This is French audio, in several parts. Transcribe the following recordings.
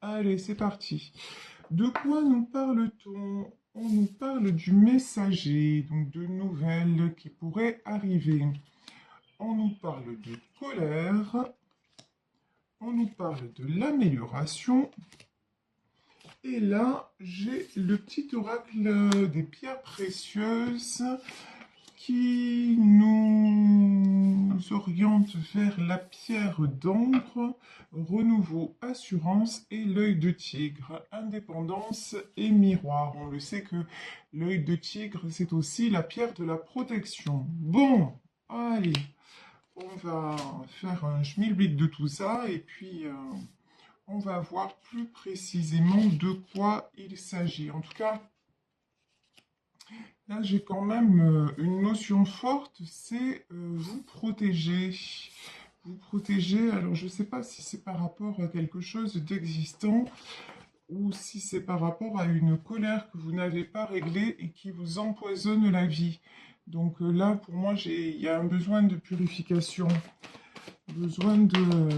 Allez, c'est parti. De quoi nous parle-t-on? On nous parle du messager, donc de nouvelles qui pourraient arriver. On nous parle de colère, on nous parle de l'amélioration. Et là, j'ai le petit oracle des pierres précieuses qui nous oriente vers la pierre d'ambre, renouveau, assurance et l'œil de tigre, indépendance et miroir. On le sait que l'œil de tigre, c'est aussi la pierre de la protection. Bon, allez, on va faire un schmilblick de tout ça et puis on va voir plus précisément de quoi il s'agit. En tout cas, là, j'ai quand même une notion forte, c'est vous protéger. Vous protéger, alors je ne sais pas si c'est par rapport à quelque chose d'existant ou si c'est par rapport à une colère que vous n'avez pas réglée et qui vous empoisonne la vie. Donc là, pour moi, il y a un besoin de purification, besoin de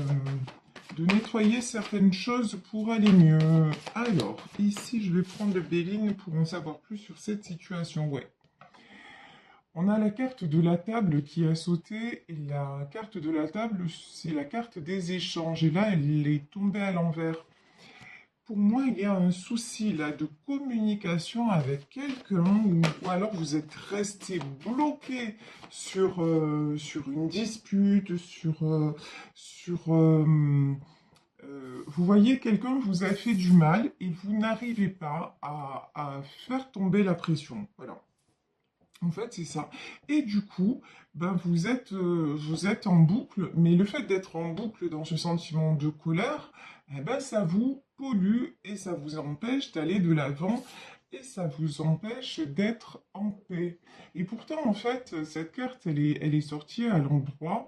nettoyer certaines choses pour aller mieux. Alors, ici, je vais prendre le Béline pour en savoir plus sur cette situation. Ouais. On a la carte de la table qui a sauté, et la carte de la table, c'est la carte des échanges. Et là, elle est tombée à l'envers. Pour moi, il y a un souci là de communication avec quelqu'un, ou alors vous êtes resté bloqué sur une dispute, vous voyez, quelqu'un vous a fait du mal et vous n'arrivez pas à faire tomber la pression. Voilà. En fait, c'est ça. Et du coup, ben, vous êtes en boucle, mais le fait d'être en boucle dans ce sentiment de colère, eh ben, ça vous pollue et ça vous empêche d'aller de l'avant et ça vous empêche d'être en paix. Et pourtant, en fait, cette carte, elle est sortie à l'endroit.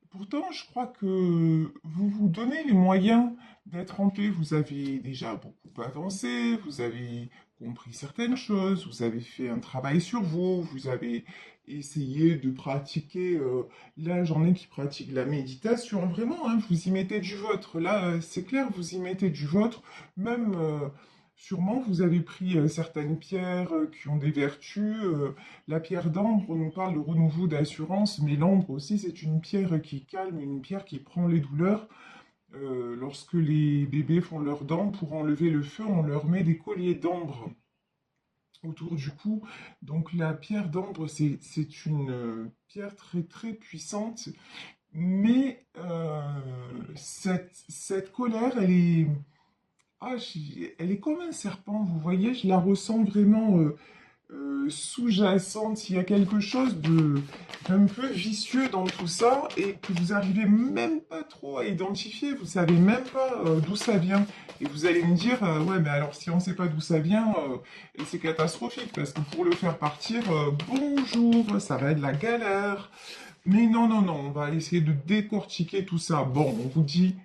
Pourtant, je crois que vous vous donnez les moyens d'être en paix. Vous avez déjà beaucoup avancé, vous avez compris certaines choses, vous avez fait un travail sur vous, vous avez essayé de pratiquer. Là, j'en ai qui pratiquent la méditation. Vraiment, hein, vous y mettez du vôtre. Là, c'est clair, vous y mettez du vôtre. Même, sûrement, vous avez pris certaines pierres qui ont des vertus. La pierre d'ambre, on nous parle de renouveau d'assurance, mais l'ambre aussi, c'est une pierre qui calme, une pierre qui prend les douleurs. Lorsque les bébés font leurs dents, pour enlever le feu, on leur met des colliers d'ambre autour du cou. Donc la pierre d'ambre, c'est une pierre très très puissante, mais cette colère, elle est comme un serpent, vous voyez, je la ressens vraiment sous-jacente, il y a quelque chose d'un peu vicieux dans tout ça et que vous arrivez même pas trop à identifier, vous savez même pas d'où ça vient. Et vous allez me dire, ouais, mais alors si on sait pas d'où ça vient, c'est catastrophique parce que pour le faire partir, bonjour, ça va être la galère. Mais non, non, non, on va essayer de décortiquer tout ça. Bon, on vous dit,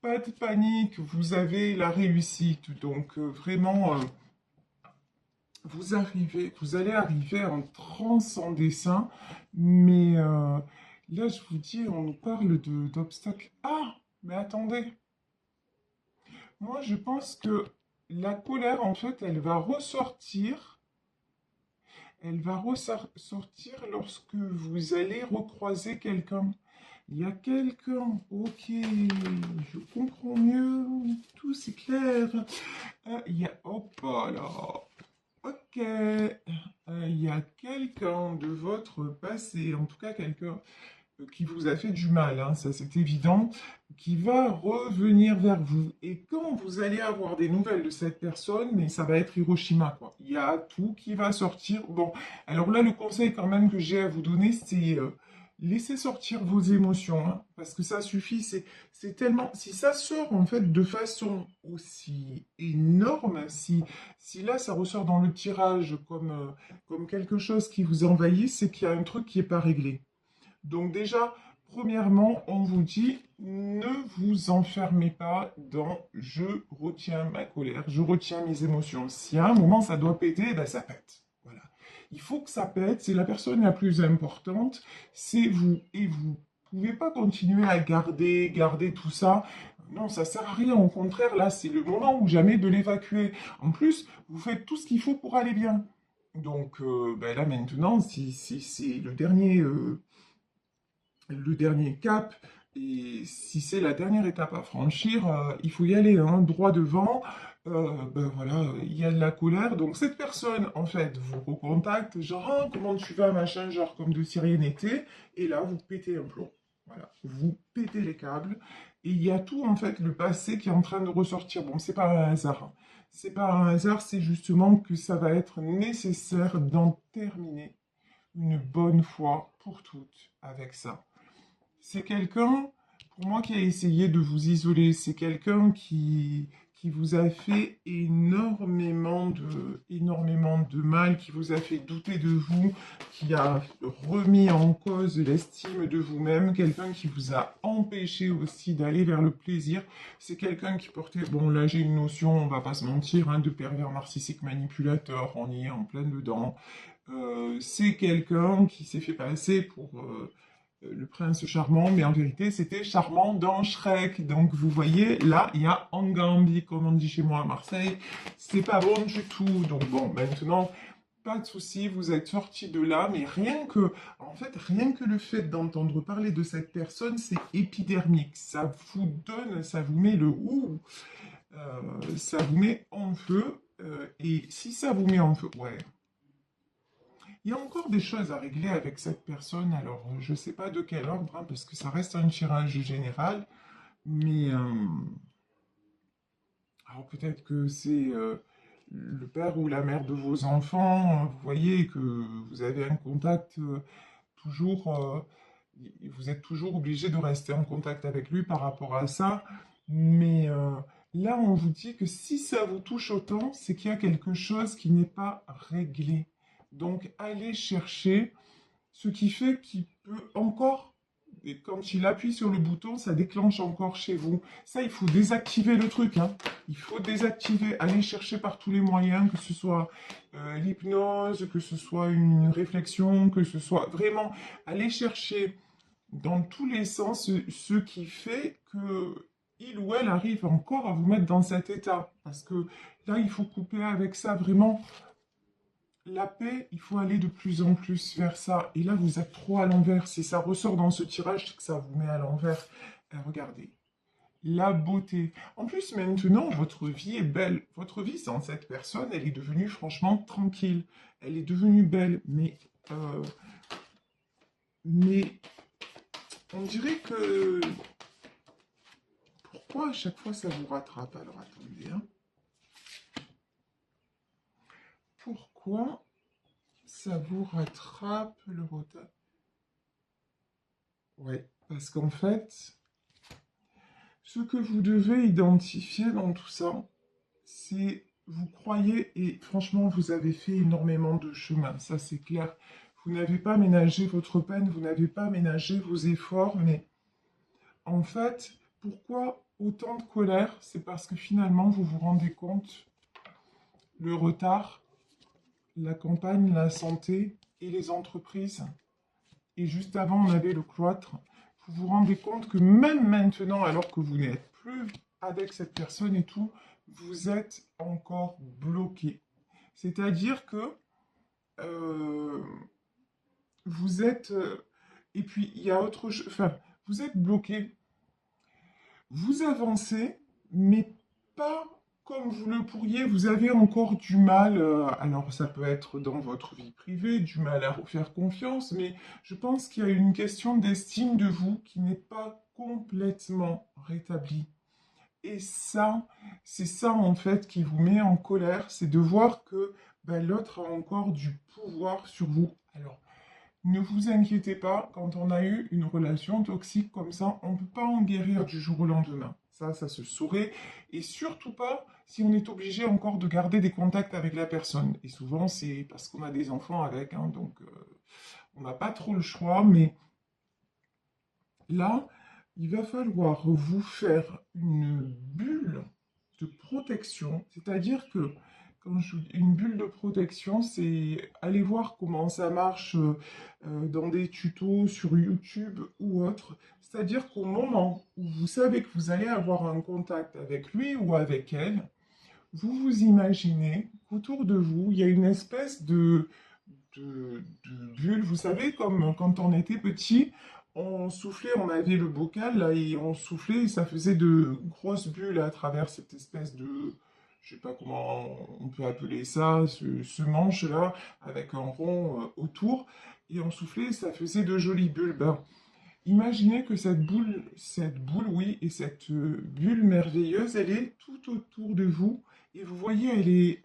pas de panique, vous avez la réussite. Donc vraiment, vous allez arriver en transe en dessin, mais là, je vous dis, on nous parle d'obstacles. Ah, mais attendez, moi, je pense que la colère, en fait, elle va ressortir lorsque vous allez recroiser quelqu'un. Il y a quelqu'un, ok, je comprends mieux, tout c'est clair. Il y a, hop là, ok, il y a quelqu'un de votre passé, en tout cas quelqu'un qui vous a fait du mal, hein, ça c'est évident, qui va revenir vers vous. Et quand vous allez avoir des nouvelles de cette personne, mais ça va être Hiroshima, quoi. Il y a tout qui va sortir. Bon, alors là, le conseil quand même que j'ai à vous donner, c'est laissez sortir vos émotions, hein, parce que ça suffit, c'est tellement... Si ça sort en fait de façon aussi énorme, si là ça ressort dans le tirage comme quelque chose qui vous envahit, c'est qu'il y a un truc qui n'est pas réglé. Donc déjà, premièrement, on vous dit, ne vous enfermez pas dans je retiens ma colère, je retiens mes émotions. Si à un moment ça doit péter, ben ça pète. Voilà. Il faut que ça pète, c'est la personne la plus importante, c'est vous. Et vous pouvez pas continuer à garder tout ça. Non, ça sert à rien. Au contraire, là, c'est le moment ou jamais de l'évacuer. En plus, vous faites tout ce qu'il faut pour aller bien. Donc, ben là, maintenant, si c'est le dernier cap, et si c'est la dernière étape à franchir, il faut y aller, hein, droit devant. Ben voilà, il y a de la colère. Donc cette personne, en fait, vous recontacte, genre, ah, comment tu vas, machin, genre comme de si rien n'était. Et là, vous pétez un plomb. Voilà, vous pétez les câbles. Et il y a tout, en fait, le passé qui est en train de ressortir. Bon, c'est pas un hasard, hein. C'est pas un hasard, c'est justement que ça va être nécessaire d'en terminer une bonne fois pour toutes avec ça. C'est quelqu'un, pour moi, qui a essayé de vous isoler. C'est quelqu'un qui vous a fait énormément de mal, qui vous a fait douter de vous, qui a remis en cause l'estime de vous-même, quelqu'un qui vous a empêché aussi d'aller vers le plaisir. C'est quelqu'un qui portait, bon là j'ai une notion, on va pas se mentir, hein, de pervers narcissique manipulateur, on y est en plein dedans. C'est quelqu'un qui s'est fait passer pour le prince charmant, mais en vérité, c'était charmant dans Shrek. Donc, vous voyez, là, il y a Angambi, comme on dit chez moi à Marseille. C'est pas bon du tout. Donc, bon, maintenant, pas de souci, vous êtes sorti de là, mais rien que le fait d'entendre parler de cette personne, c'est épidermique. Ça vous donne, ça vous met le ouh, ça vous met en feu. Et si ça vous met en feu, ouais, il y a encore des choses à régler avec cette personne, alors je ne sais pas de quel ordre, hein, parce que ça reste un tirage général, mais alors peut-être que c'est le père ou la mère de vos enfants, vous voyez que vous avez un contact toujours, vous êtes toujours obligé de rester en contact avec lui par rapport à ça, mais là on vous dit que si ça vous touche autant, c'est qu'il y a quelque chose qui n'est pas réglé. Donc allez chercher ce qui fait qu'il peut encore, et quand il appuie sur le bouton, ça déclenche encore chez vous. Ça, il faut désactiver le truc, hein. Il faut désactiver, aller chercher par tous les moyens, que ce soit l'hypnose, que ce soit une réflexion, que ce soit vraiment aller chercher dans tous les sens ce qui fait que il ou elle arrive encore à vous mettre dans cet état. Parce que là, il faut couper avec ça vraiment la paix, il faut aller de plus en plus vers ça. Et là, vous êtes trop à l'envers. Si ça ressort dans ce tirage, c'est que ça vous met à l'envers. Regardez, la beauté. En plus, maintenant, votre vie est belle. Votre vie sans cette personne, elle est devenue franchement tranquille. Elle est devenue belle. Mais on dirait que... Pourquoi à chaque fois ça vous rattrape? Alors attendez, hein. Pourquoi ça vous rattrape le retard? Ouais, parce qu'en fait, ce que vous devez identifier dans tout ça, c'est vous croyez, et franchement, vous avez fait énormément de chemin, ça c'est clair. Vous n'avez pas ménagé votre peine, vous n'avez pas ménagé vos efforts, mais en fait, pourquoi autant de colère? C'est parce que finalement, vous vous rendez compte, le retard, la campagne, la santé et les entreprises, et juste avant, on avait le cloître. Vous vous rendez compte que même maintenant, alors que vous n'êtes plus avec cette personne et tout, vous êtes encore bloqué. C'est-à-dire que euh, vous êtes... et puis, il y a autre chose... Enfin, vous êtes bloqué. Vous avancez, mais pas comme vous le pourriez. Vous avez encore du mal. Alors, ça peut être dans votre vie privée, du mal à vous faire confiance, mais je pense qu'il y a une question d'estime de vous qui n'est pas complètement rétablie. Et ça, c'est ça en fait qui vous met en colère, c'est de voir que ben, l'autre a encore du pouvoir sur vous. Alors, ne vous inquiétez pas, quand on a eu une relation toxique comme ça, on ne peut pas en guérir du jour au lendemain. Ça se saurait. Et surtout pas si on est obligé encore de garder des contacts avec la personne. Et souvent, c'est parce qu'on a des enfants avec, hein, donc on n'a pas trop le choix. Mais là, il va falloir vous faire une bulle de protection. C'est-à-dire que quand je dis une bulle de protection, c'est aller voir comment ça marche dans des tutos sur YouTube ou autre. C'est-à-dire qu'au moment où vous savez que vous allez avoir un contact avec lui ou avec elle, vous vous imaginez qu'autour de vous, il y a une espèce de bulle. Vous savez, comme quand on était petit, on soufflait, on avait le bocal là, et on soufflait et ça faisait de grosses bulles à travers cette espèce de, je sais pas comment on peut appeler ça, ce manche-là, avec un rond autour, et on soufflait et ça faisait de jolies bulles. Ben, imaginez que cette boule, oui, et cette bulle merveilleuse, elle est tout autour de vous. Et vous voyez,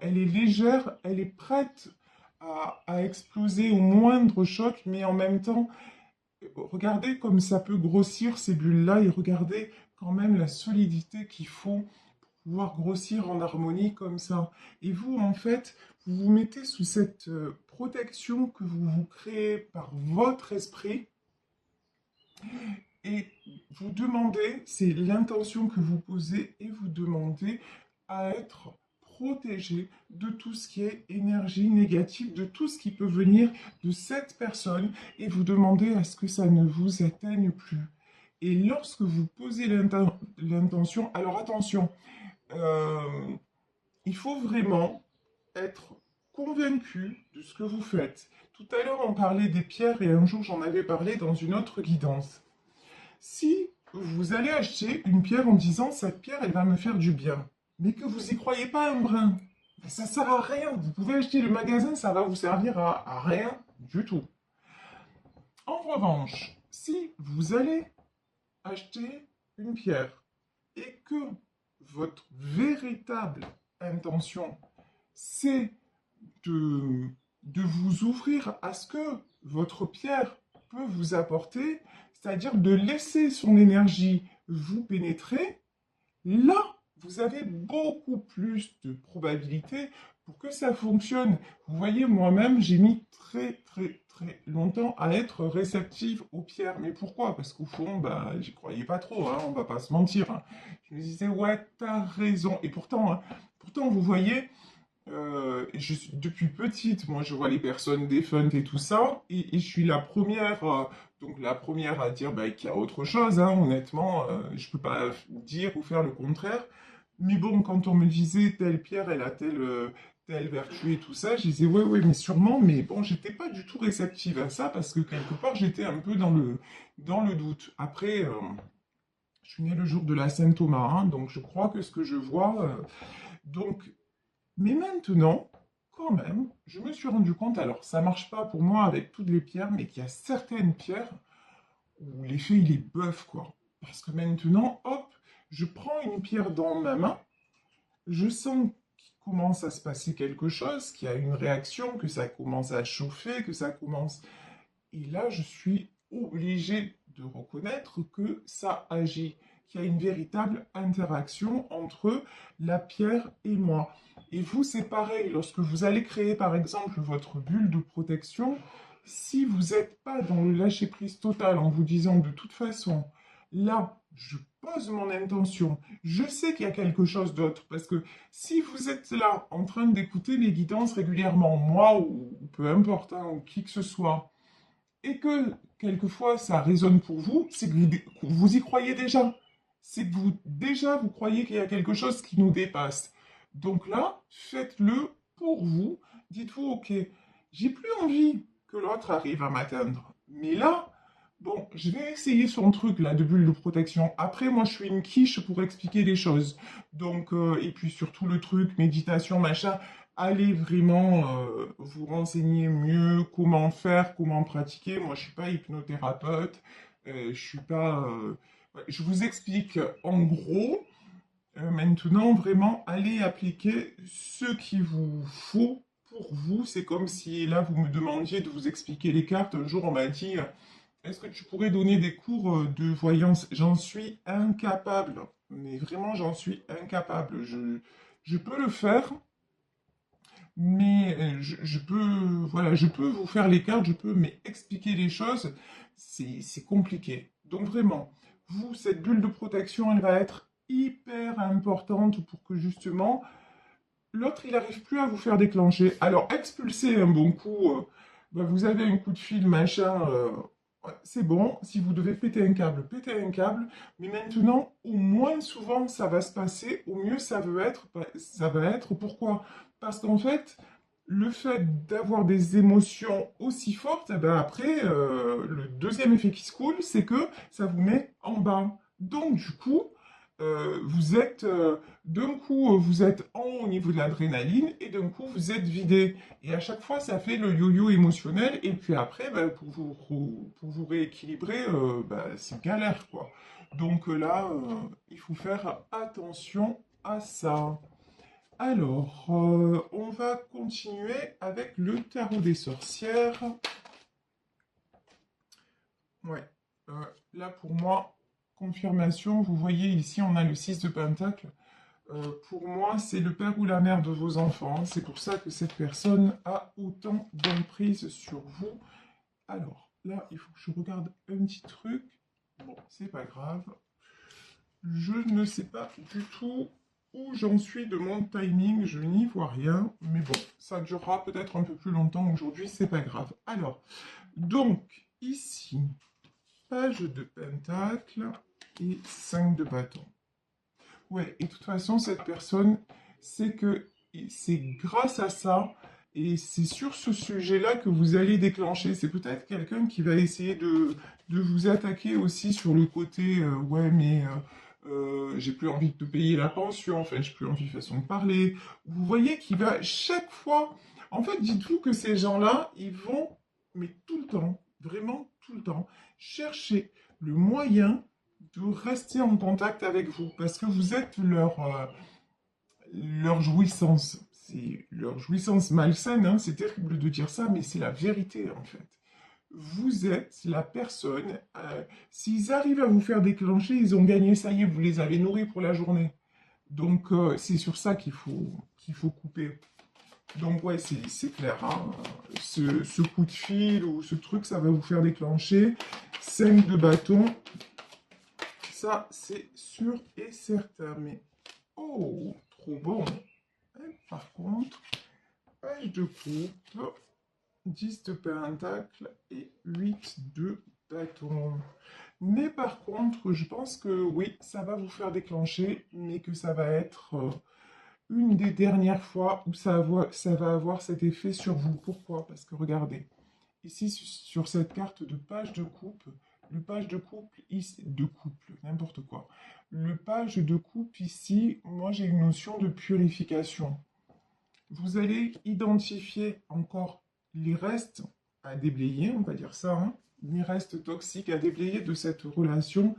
elle est légère, elle est prête à exploser au moindre choc, mais en même temps, regardez comme ça peut grossir ces bulles-là et regardez quand même la solidité qu'il faut pour pouvoir grossir en harmonie comme ça. Et vous, en fait, vous vous mettez sous cette protection que vous vous créez par votre esprit et vous demandez, c'est l'intention que vous posez, et vous demandez à être protégé de tout ce qui est énergie négative, de tout ce qui peut venir de cette personne, et vous demandez à ce que ça ne vous atteigne plus. Et lorsque vous posez l'intention, alors attention, euh, il faut vraiment être convaincu de ce que vous faites. Tout à l'heure, on parlait des pierres et un jour, j'en avais parlé dans une autre guidance. Si vous allez acheter une pierre en disant cette pierre, elle va me faire du bien, mais que vous n'y croyez pas un brin, ben, ça ne sert à rien. Vous pouvez acheter le magasin, ça va vous servir à rien du tout. En revanche, si vous allez acheter une pierre et que votre véritable intention, c'est de, de vous ouvrir à ce que votre pierre peut vous apporter, c'est-à-dire de laisser son énergie vous pénétrer, là, vous avez beaucoup plus de probabilités pour que ça fonctionne. Vous voyez, moi-même, j'ai mis très longtemps à être réceptive aux pierres. Mais pourquoi? Parce qu'au fond, bah, j'y croyais pas trop, hein, on va pas se mentir, hein. Je me disais, ouais, t'as raison. Et pourtant, hein, pourtant, vous voyez, depuis petite, moi je vois les personnes défuntes et tout ça, et je suis la première, donc la première à dire bah, qu'il y a autre chose, hein, honnêtement, je peux pas dire ou faire le contraire. Mais bon, quand on me disait telle pierre, elle a telle vertu et tout ça, je disais ouais, ouais, mais sûrement, mais bon, j'étais pas du tout réceptive à ça parce que quelque part j'étais un peu dans le doute. Après, je suis né le jour de la Saint-Thomas, hein, donc je crois que ce que je vois, donc mais maintenant, quand même, je me suis rendu compte, alors ça marche pas pour moi avec toutes les pierres, mais qu'il y a certaines pierres où l'effet il est bœuf, quoi. Parce que maintenant, hop, je prends une pierre dans ma main, je sens qu'il commence à se passer quelque chose, qu'il y a une réaction, que ça commence à chauffer, que ça commence. Et là, je suis obligé de reconnaître que ça agit, qu'il y a une véritable interaction entre la pierre et moi. Et vous, c'est pareil, lorsque vous allez créer par exemple votre bulle de protection, si vous n'êtes pas dans le lâcher-prise total en vous disant de toute façon, là, je pose mon intention, je sais qu'il y a quelque chose d'autre, parce que si vous êtes là en train d'écouter les guidances régulièrement, moi ou peu importe, hein, ou qui que ce soit, et que quelquefois ça résonne pour vous, c'est que vous y croyez déjà. C'est que vous déjà vous croyez qu'il y a quelque chose qui nous dépasse. Donc là, faites-le pour vous. Dites-vous, ok, j'ai plus envie que l'autre arrive à m'atteindre. Mais là, bon, je vais essayer son truc là de bulle de protection. Après, moi, je suis une quiche pour expliquer les choses. Donc, et puis surtout le truc, méditation, machin, allez vraiment vous renseigner mieux comment faire, comment pratiquer. Moi, je suis pas hypnothérapeute, je suis pas. Ouais, je vous explique en gros. Maintenant, vraiment, allez appliquer ce qu'il vous faut pour vous. C'est comme si là, vous me demandiez de vous expliquer les cartes. Un jour, on m'a dit, est-ce que tu pourrais donner des cours de voyance? J'en suis incapable. Mais vraiment, j'en suis incapable. Je peux le faire, mais je peux, voilà, je peux vous faire les cartes, je peux, mais expliquer les choses, c'est compliqué. Donc vraiment, vous, cette bulle de protection, elle va être hyper importante pour que justement l'autre, il n'arrive plus à vous faire déclencher. Alors, expulser un bon coup, bah, vous avez un coup de fil, machin, ouais, c'est bon. Si vous devez péter un câble, pétez un câble. Mais maintenant, au moins souvent, ça va se passer. Au mieux, ça veut être, bah, ça va être. Pourquoi? Parce qu'en fait, le fait d'avoir des émotions aussi fortes, eh ben après, le deuxième effet qui se coule, c'est que ça vous met en bas. Donc, du coup, vous êtes d'un coup, vous êtes en haut au niveau de l'adrénaline et d'un coup, vous êtes vidé. Et à chaque fois, ça fait le yo-yo émotionnel. Et puis après, bah, pour vous rééquilibrer, bah, c'est galère, quoi. Donc là, il faut faire attention à ça. Alors, on va continuer avec le tarot des sorcières. Ouais, euh, là pour moi, confirmation, vous voyez ici, on a le 6 de Pentacle. Pour moi, c'est le père ou la mère de vos enfants. C'est pour ça que cette personne a autant d'emprise sur vous. Alors, là, il faut que je regarde un petit truc. Bon, c'est pas grave. Je ne sais pas du tout où j'en suis de mon timing. Je n'y vois rien. Mais bon, ça durera peut-être un peu plus longtemps aujourd'hui. C'est pas grave. Alors, donc, ici, page de pentacle et 5 de bâton. Ouais, et de toute façon, cette personne, c'est que c'est grâce à ça, et c'est sur ce sujet-là que vous allez déclencher. C'est peut-être quelqu'un qui va essayer de vous attaquer aussi sur le côté, ouais, mais j'ai plus envie de te payer la pension, enfin, j'ai plus envie de façon de parler. Vous voyez qu'il va chaque fois, en fait, dites-vous que ces gens-là, ils vont, mais tout le temps, vraiment tout le temps, chercher le moyen de rester en contact avec vous parce que vous êtes leur jouissance. C'est leur jouissance malsaine, hein, c'est terrible de dire ça, mais c'est la vérité en fait. Vous êtes la personne, s'ils arrivent à vous faire déclencher, ils ont gagné, ça y est, vous les avez nourris pour la journée. Donc c'est sur ça qu'il faut couper. Donc ouais, c'est clair, hein. Ce coup de fil ou ce truc, ça va vous faire déclencher. 5 de bâton, ça, c'est sûr et certain. Mais, oh, trop bon. Et par contre, page de coupe, 10 de pentacle et 8 de bâton. Mais par contre, je pense que oui, ça va vous faire déclencher, mais que ça va être une des dernières fois où ça va avoir cet effet sur vous. Pourquoi? Parce que regardez, ici, sur cette carte de page de coupe, le page de couple, ici, de couple, n'importe quoi. Le page de coupe ici, moi j'ai une notion de purification. Vous allez identifier encore les restes à déblayer, on va dire ça, hein, les restes toxiques à déblayer de cette relation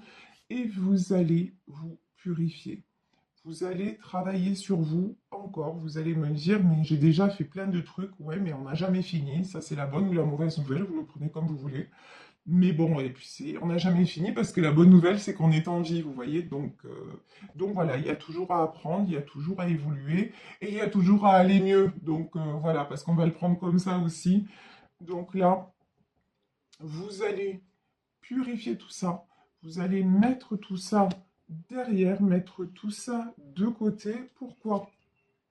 et vous allez vous purifier. Vous allez travailler sur vous encore. Vous allez me dire, mais j'ai déjà fait plein de trucs. Ouais, mais on n'a jamais fini. Ça, c'est la bonne ou la mauvaise nouvelle. Vous le prenez comme vous voulez. Mais bon, et puis on n'a jamais fini parce que la bonne nouvelle, c'est qu'on est en vie, vous voyez. Donc voilà, il y a toujours à apprendre, il y a toujours à évoluer et il y a toujours à aller mieux. Donc voilà, parce qu'on va le prendre comme ça aussi. Donc là, vous allez purifier tout ça. Vous allez mettre tout ça derrière, mettre tout ça de côté. Pourquoi?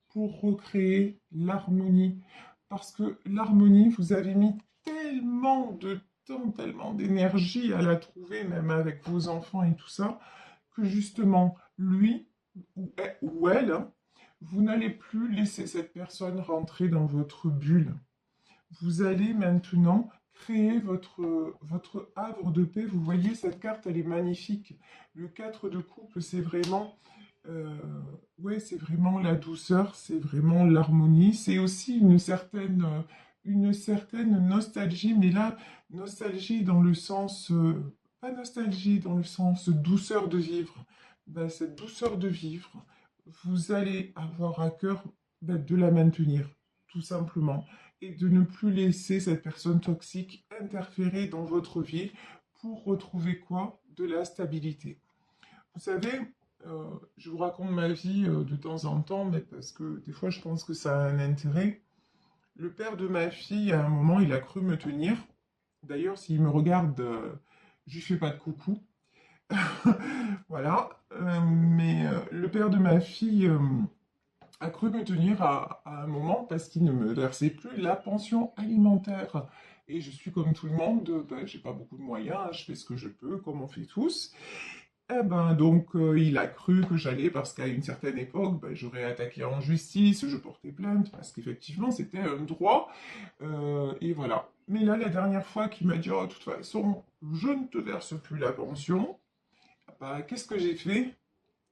Pour recréer l'harmonie. Parce que l'harmonie, vous avez mis tellement de temps, tellement d'énergie à la trouver, même avec vos enfants et tout ça, que justement, lui ou elle, hein, vous n'allez plus laisser cette personne rentrer dans votre bulle. Vous allez maintenant créer votre havre de paix. Vous voyez, cette carte, elle est magnifique. Le 4 de coupe, c'est vraiment, euh, ouais, c'est vraiment la douceur, c'est vraiment l'harmonie. C'est aussi une certaine nostalgie, mais là, nostalgie dans le sens, pas nostalgie dans le sens douceur de vivre. Ben, cette douceur de vivre, vous allez avoir à cœur de la maintenir, tout simplement et de ne plus laisser cette personne toxique interférer dans votre vie pour retrouver quoi? De la stabilité. Vous savez, je vous raconte ma vie de temps en temps, mais parce que des fois je pense que ça a un intérêt. Le père de ma fille, à un moment, il a cru me tenir. D'ailleurs, s'il me regarde, je lui fais pas de coucou. Voilà. Mais le père de ma fille a cru me tenir à un moment parce qu'il ne me versait plus la pension alimentaire. Et je suis comme tout le monde, ben, j'ai pas beaucoup de moyens, hein, je fais ce que je peux, comme on fait tous. Eh ben, donc, il a cru que j'allais, parce qu'à une certaine époque, ben, j'aurais attaqué en justice, je portais plainte, parce qu'effectivement, c'était un droit, et voilà. Mais là, la dernière fois qu'il m'a dit, oh, de toute façon, je ne te verse plus la pension, bah, qu'est-ce que j'ai fait?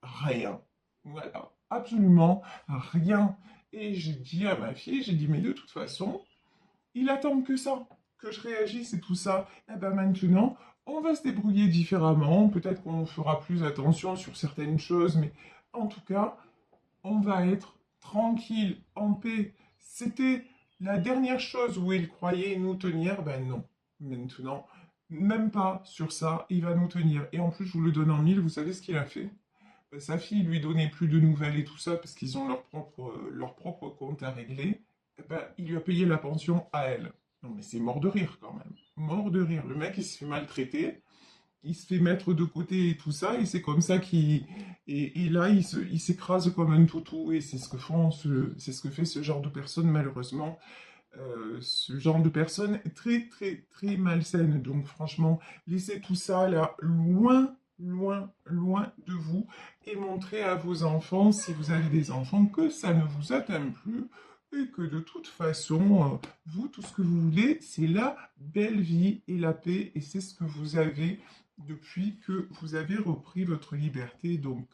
Rien. Voilà, absolument rien. Et j'ai dit à ma fille, j'ai dit, mais de toute façon, il attend que ça, que je réagisse et tout ça. Et ben maintenant, on va se débrouiller différemment. Peut-être qu'on fera plus attention sur certaines choses, mais en tout cas, on va être tranquille, en paix. C'était la dernière chose où il croyait nous tenir. Ben non. Maintenant, même pas sur ça, il va nous tenir. Et en plus, je vous le donne en mille, vous savez ce qu'il a fait? Sa fille lui donnait plus de nouvelles et tout ça parce qu'ils ont leur propre compte à régler. Eh ben, il lui a payé la pension à elle. Non mais c'est mort de rire quand même. Mort de rire. Le mec il se fait maltraiter, il se fait mettre de côté et tout ça, et c'est comme ça qu'il... Et là il s'écrase comme un toutou, et c'est ce que fait ce genre de personne malheureusement. Ce genre de personne est très très très malsaine. Donc franchement, laissez tout ça là loin, loin, loin de vous, et montrez à vos enfants, si vous avez des enfants, que ça ne vous atteint plus, et que de toute façon, vous, tout ce que vous voulez, c'est la belle vie et la paix, et c'est ce que vous avez depuis que vous avez repris votre liberté. Donc,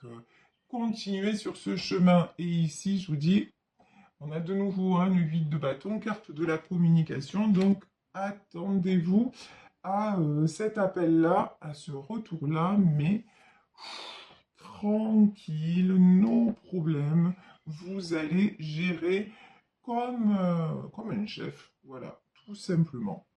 continuez sur ce chemin. Et ici, je vous dis, on a de nouveau un 8 de bâton, carte de la communication. Donc, attendez-vous à cet appel-là, à ce retour-là, mais tranquille, nos problèmes. Vous allez gérer comme un chef. Voilà, tout simplement.